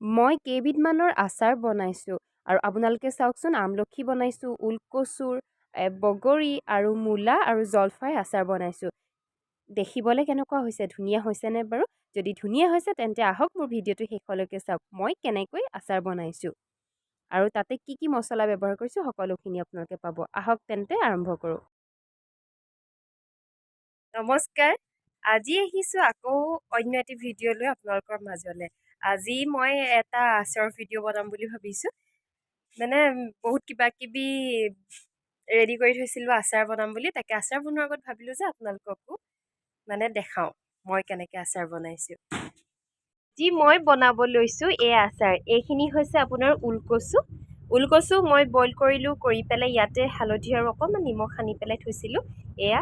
মই কেইবিধমানৰ আচাৰ বনাইছোঁ আৰু আপোনালোকে চাওকচোন আমলখি বনাইছোঁ, ওলকচুৰ, বগৰী আৰু মূলা আৰু জলফাই আচাৰ বনাইছোঁ। দেখিবলৈ কেনেকুৱা হৈছে, ধুনীয়া হৈছেনে বাৰু? যদি ধুনীয়া হৈছে তেন্তে আহক মোৰ ভিডিঅ'টো শেষলৈকে চাওক। মই কেনেকৈ আচাৰ বনাইছোঁ আৰু তাতে কি কি মছলা ব্যৱহাৰ কৰিছোঁ সকলোখিনি আপোনালোকে পাব। আহক তেন্তে আৰম্ভ কৰোঁ। নমস্কাৰ, আজি আহিছোঁ আকৌ অন্য এটি ভিডিঅ' লৈ আপোনালোকৰ মাজলৈ। আজি মই এটা আচাৰৰ ভিডিঅ' বনাম বুলি ভাবিছোঁ। মানে বহুত কিবা কিবি ৰেডি কৰি থৈছিলোঁ আচাৰ বনাম বুলি, তাকে আচাৰ বনোৱাৰ আগত ভাবিলোঁ যে আপোনালোককো মানে দেখাওঁ মই কেনেকৈ আচাৰ বনাইছোঁ। যি মই বনাব লৈছোঁ এই আচাৰ, এইখিনি হৈছে আপোনাৰ ওলকচু। ওলকচু মই বইল কৰিলোঁ, কৰি পেলাই ইয়াতে হালধি আৰু অকণমান নিমখ সানি পেলাই থৈছিলোঁ। এয়া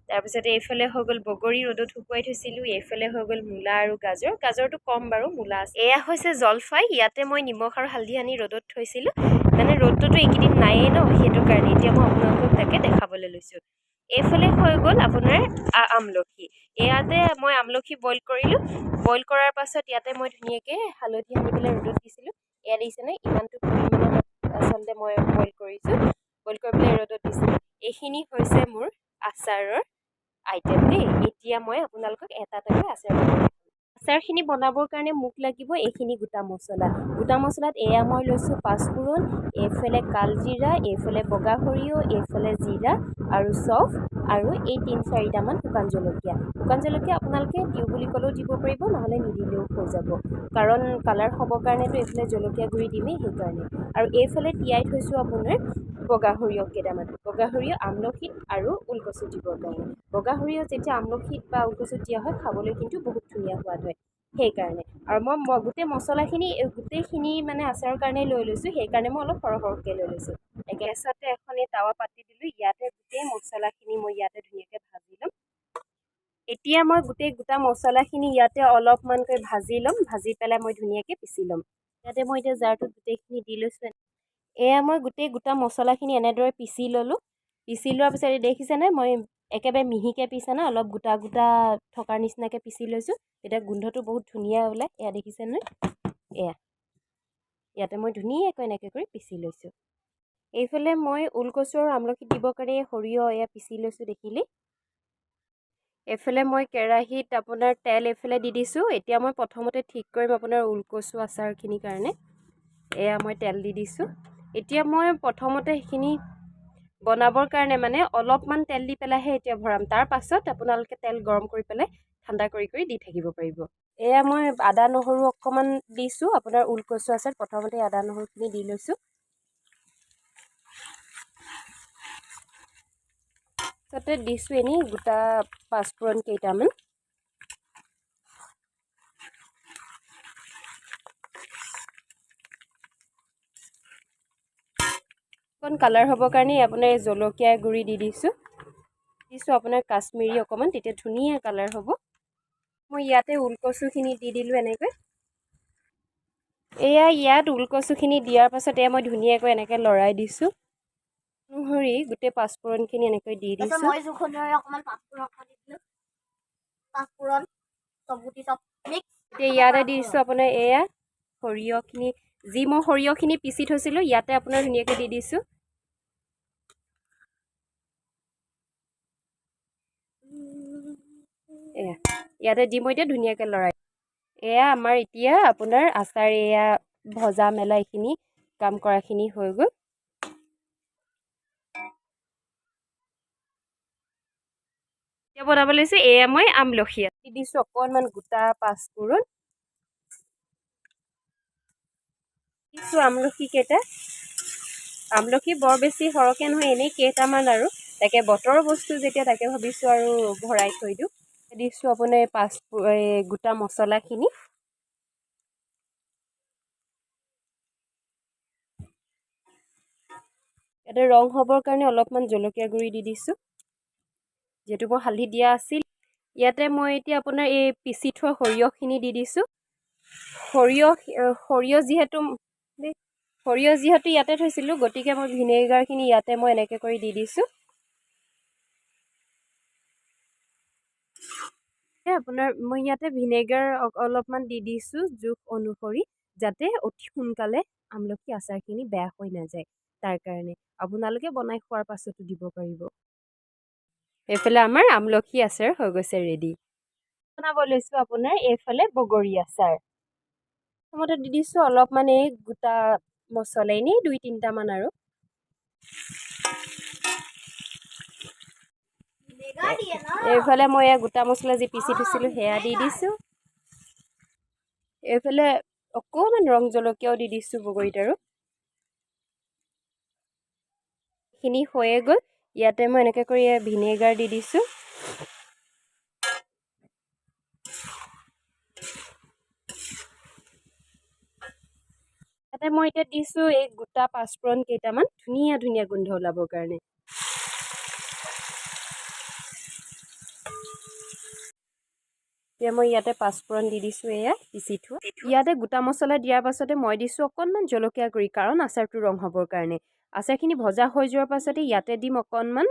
তাৰপিছতে এইফালে হৈ গ'ল বগৰী, ৰ'দত শুকুৱাই থৈছিলোঁ। এইফালে হৈ গ'ল মূলা আৰু গাজৰ, গাজৰটো কম বাৰু, মূলা আছে। এয়া হৈছে জলফাই, ইয়াতে মই নিমখ আৰু হালধি সানি ৰ'দত থৈছিলোঁ। মানে ৰ'দটোতো এইকেইদিন নায়েই ন, সেইটো কাৰণে এতিয়া মই আপোনালোকক তাকে দেখাবলৈ লৈছোঁ। এইফালে হৈ গ'ল আপোনাৰ আমলখি। ইয়াতে মই আমলখি বইল কৰিলোঁ, বইল কৰাৰ পাছত ইয়াতে মই ধুনীয়াকৈ হালধি সানি পেলাই ৰ'দত দিছিলোঁ। এয়া দেখিছেনে, ইমানটো পৰিমাণত আচলতে মই বইল কৰিছোঁ, বইল কৰি পেলাই ৰ'দত দিছিলোঁ। এইখিনি হৈছে মোৰ আচাৰৰ আইটেম দেই। এতিয়া মই আপোনালোকক এটা এটাকৈ আচাৰ বনাই আচাৰখিনি বনাবৰ কাৰণে মোক লাগিব এইখিনি গোটা মছলা। গোটা মছলাত এয়া মই লৈছোঁ পাঁচফোৰণ, এইফালে কালজিৰা, এইফালে বগা সৰিয়হ, এইফালে জিৰা আৰু চফ, আৰু এই 3-4টামান শুকান জলকীয়া। শুকান জলকীয়া আপোনালোকে দিওঁ বুলি ক'লেও দিব পাৰিব, নহ'লে নিদিলেও হৈ যাব, কাৰণ কালাৰ হ'বৰ কাৰণেতো এইফালে জলকীয়া গুড়ি দিমেই, সেইকাৰণে। আৰু এইফালে তিয়াই থৈছোঁ আপোনাৰ বগা সৰিয়হ কেইটামান, বগা সৰিয়হ আমলখিত আৰু ওলকচুত দিবৰ কাৰণে। বগা সৰিয়হ যেতিয়া আমলখিত বা ওলকচুত দিয়া হয় খাবলৈ কিন্তু বহুত ধুনীয়া সোৱাদ হয়, সেইকাৰণে। আৰু মই গোটেই মছলাখিনি গোটেইখিনি মানে আচাৰৰ কাৰণে লৈ লৈছোঁ, সেইকাৰণে মই অলপ সৰহকৈ লৈ লৈছোঁ। গেছতে এখন এই টাৱা পাতি দিলোঁ, ইয়াতে গোটেই মছলাখিনি মই ইয়াতে ধুনীয়াকৈ ভাজি ল'ম। এতিয়া মই গোটেই গোটা মছলাখিনি ইয়াতে অলপমানকৈ ভাজি ল'ম, ভাজি পেলাই মই ধুনীয়াকৈ পিচি ল'ম। ইয়াতে মই এতিয়া জাৰটোত গোটেইখিনি দি লৈছোঁ। এয়া মই গোটেই গোটা মছলাখিনি এনেদৰে পিচি ল'লোঁ। পিচি লোৱাৰ পিছত দেখিছেনে, মই একেবাৰে মিহিকৈ পিছা নাই, অলপ গোটা গোটা থকাৰ নিচিনাকৈ পিচি লৈছোঁ। এতিয়া গোন্ধটো বহুত ধুনীয়া ওলায়, এয়া দেখিছেনে, এয়া ইয়াতে মই ধুনীয়াকৈ এনেকৈ কৰি পিচি লৈছোঁ। এইফালে মই ওলকচু আৰু আমলখি দিবৰ কাৰণে সৰিয়হ এয়া পিচি লৈছোঁ দেখিলি। এইফালে মই কেৰাহীত আপোনাৰ তেল এইফালে দি দিছোঁ। এতিয়া মই প্ৰথমতে ঠিক কৰিম আপোনাৰ ওলকচু আচাৰখিনিৰ কাৰণে। এয়া মই তেল দি দিছোঁ। এতিয়া মই প্ৰথমতে সেইখিনি বনাবৰ কাৰণে মানে অলপমান তেল দি পেলাইহে এতিয়া ভৰাম, তাৰ পাছত আপোনালোকে তেল গৰম কৰি পেলাই ঠাণ্ডা কৰি কৰি দি থাকিব পাৰিব। এয়া মই আদা নহৰু অকণমান দিছোঁ, আপোনাৰ ওলকচু আচাৰ প্ৰথমতে আদা নহৰুখিনি দি লৈছোঁ। তাতে দিছোঁ এনেই গোটা পাঁচফোৰণ কেইটামান। অকণ কালাৰ হ'বৰ কাৰণে আপোনাৰ জলকীয়া গুড়ি দি দিছোঁ আপোনাৰ কাশ্মীৰী অকণমান, তেতিয়া ধুনীয়া কালাৰ হ'ব। মই ইয়াতে ওলকচুখিনি দি দিলোঁ এনেকৈ। এয়া ইয়াত ওলকচুখিনি দিয়াৰ পাছত এয়া মই ধুনীয়াকৈ এনেকৈ লৰাই দিছোঁ। নহৰি গোটেই পাঁচফোৰণখিনি এনেকৈ দি দিছোঁ। মই অকণমান পাঁচফোৰণ এতিয়া ইয়াতে দি দিছোঁ আপোনাৰ এয়া সৰিয়হখিনি, যি মই সৰিয়হখিনি পিচি থৈছিলোঁ ইয়াতে আপোনাৰ ধুনীয়াকৈ দি দিছোঁ। এয়া ইয়াতে দি মই এতিয়া ধুনীয়াকৈ লৰাই, এয়া আমাৰ এতিয়া আপোনাৰ আচাৰ এয়া ভজা মেলা এইখিনি কাম কৰাখিনি হৈ গ'ল। এতিয়া বনাব লৈছোঁ এয়া মই আমলখি দি দিছোঁ অকণমান গোটা পাঁচফোৰণ দিছোঁ। আমলখি কেইটা, আমলখি বৰ বেছি সৰহকৈ নহয়, এনেই কেইটামান আৰু, তাকে বতৰৰ বস্তু যেতিয়া তাকে ভাবিছোঁ আৰু ভৰাই থৈ দিওঁ। দিছোঁ আপোনাৰ গোটা মছলাখিনি। ইয়াতে ৰং হ'বৰ কাৰণে অলপমান জলকীয়া গুড়ি দি দিছোঁ, যিহেতু মই হালধি দিয়া আছিল। ইয়াতে মই এতিয়া আপোনাৰ এই পিচি থোৱা সৰিয়হখিনি দি দিছোঁ। সৰিয়হ যিহেতু ইয়াতে থৈছিলোঁ, গতিকে মই ভিনেগাৰখিনি ইয়াতে মই এনেকৈ কৰি দি দিছোঁ। আপোনাৰ মই ইয়াতে ভিনেগাৰ অলপমান দি দিছোঁ জোখ অনুসৰি, যাতে অতি সোনকালে আমলখি আচাৰখিনি বেয়া হৈ নাযায় তাৰ কাৰণে আপোনালোকে বনাই খোৱাৰ পাছতো দিব পাৰিব। এইফালে আমাৰ আমলখি আচাৰ হৈ গৈছে ৰেডি। বনাব লৈছোঁ আপোনাৰ এইফালে বগৰী আচাৰ। প্ৰথমতে দি দিছোঁ অলপমান এই গোটা মছলা এনেই 2-3টামান আৰু এইফালে মই গোটা মছলা যি পিচি থৈছিলোঁ সেয়া দি দিছোঁ। এইফালে অকণমান ৰং জলকীয়াও দি দিছোঁ বগৰীত আৰু এইখিনি হৈয়ে গ'ল। ইয়াতে মই এনেকৈ কৰি ভিনেগাৰ দি দিছোঁ। তাতে মই এতিয়া দিছোঁ এই গোটা পাঁচফোৰণ কেইটামান ধুনীয়া ধুনীয়া গোন্ধ ওলাবৰ কাৰণে। এতিয়া মই ইয়াতে পাঁচফোৰণ দি দিছোঁ এয়া পিচি থোৱা। ইয়াতে গোটা মছলা দিয়াৰ পাছতে মই দিছোঁ অকণমান জলকীয়া গুড়ি কাৰণ আচাৰটো ৰং হ'বৰ কাৰণে। আচাৰখিনি ভজা হৈ যোৱাৰ পাছতে ইয়াতে দিম অকণমান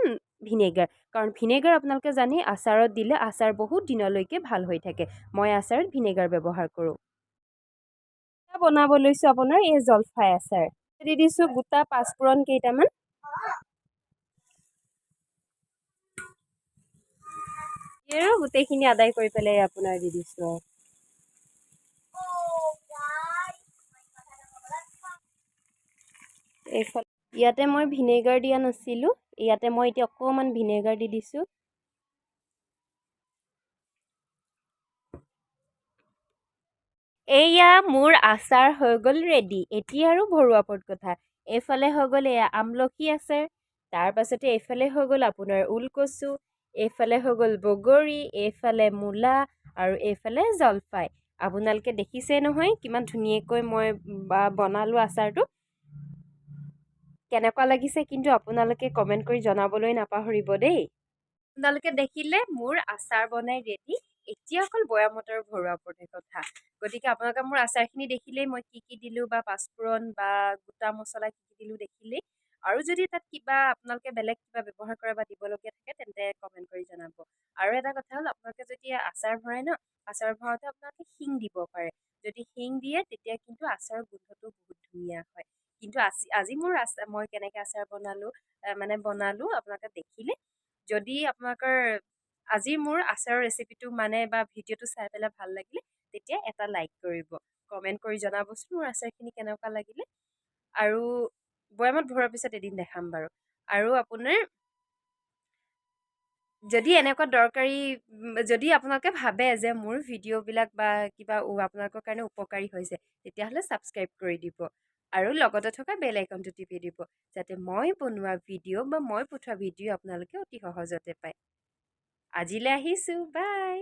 ভিনেগাৰ কাৰণ ভিনেগাৰ আপোনালোকে জানে আচাৰত দিলে আচাৰ বহুত দিনলৈকে ভাল হৈ থাকে। মই আচাৰত ভিনেগাৰ ব্যৱহাৰ কৰোঁ। বনাব লৈছোঁ আপোনাৰ এই জলফাই আচাৰ। দি দিছোঁ গোটা পাঁচফোৰণ কেইটামান। আৰু গোটেইখিনি আদায় কৰি পেলাই আপোনাৰ দি দিছোঁ। এইফালে ইয়াতে মই ভিনেগাৰ দিয়া নাছিলোঁ। ইয়াতে মই এতিয়া অকণমান ভিনেগাৰ দি দিছোঁ। এয়া মোৰ আচাৰ হৈ গ'ল ৰেডি। এতিয়া আৰু ঘৰুৱা পদ কথা। এইফালে হৈ গ'ল এয়া আমলখি আচাৰ। তাৰপাছতে এইফালে হৈ গ'ল আপোনাৰ ওলকচু, এইফালে হৈ গ'ল বগৰী, এইফালে মূলা আৰু এইফালে জলফাই। আপোনালোকে দেখিছে নহয় কিমান ধুনীয়াকৈ মই বনালোঁ আচাৰটো। কেনেকুৱা লাগিছে কিন্তু আপোনালোকে কমেণ্ট কৰি জনাবলৈ নাপাহৰিব দেই। আপোনালোকে দেখিলে মোৰ আচাৰ বনাই ৰেডি। এতিয়া অকল বৈয়ামত আৰু ঘৰুৱা পদৰ কথা। গতিকে আপোনালোকে মোৰ আচাৰখিনি দেখিলেই মই কি কি দিলোঁ বা পাঁচফোৰণ বা গোটা মছলা কি কি দিলোঁ দেখিলেই। আৰু যদি তাত কিবা আপোনালোকে বেলেগ কিবা ব্যৱহাৰ কৰে বা দিবলগীয়া থাকে তেন্তে কমেণ্ট কৰি জনাব। আৰু এটা কথা হ'ল আপোনালোকে যদি আচাৰ ভৰাই ন আচাৰ ভৰাওঁতে আপোনালোকে শিং দিব পাৰে। যদি শিং দিয়ে তেতিয়া কিন্তু আচাৰৰ গোন্ধটো বহুত ধুনীয়া হয়। কিন্তু আজি মোৰ মই কেনেকৈ আচাৰ বনালোঁ আপোনালোকে দেখিলে। যদি আপোনালোকৰ আজি মোৰ আচাৰৰ ৰেচিপিটো বা ভিডিঅ'টো চাই পেলাই ভাল লাগিলে তেতিয়া এটা লাইক কৰিব। কমেণ্ট কৰি জনাবচোন মোৰ আচাৰখিনি কেনেকুৱা লাগিলে। আৰু বৈয়ামত ভৰোৱাৰ পিছত এদিন দেখাম বাৰু। আৰু আপোনাৰ যদি এনেকুৱা দৰকাৰী যদি আপোনালোকে ভাবে যে মোৰ ভিডিঅ'বিলাক বা কিবা আপোনালোকৰ কাৰণে উপকাৰী হৈছে তেতিয়াহ'লে ছাবস্ক্ৰাইব কৰি দিব। আৰু লগতে থকা বেল আইকনটো টিপি দিব যাতে মই বনোৱা ভিডিঅ' বা মই পঠোৱা ভিডিঅ' আপোনালোকে অতি সহজতে পায়। আজিলৈ আহিছোঁ, বাই।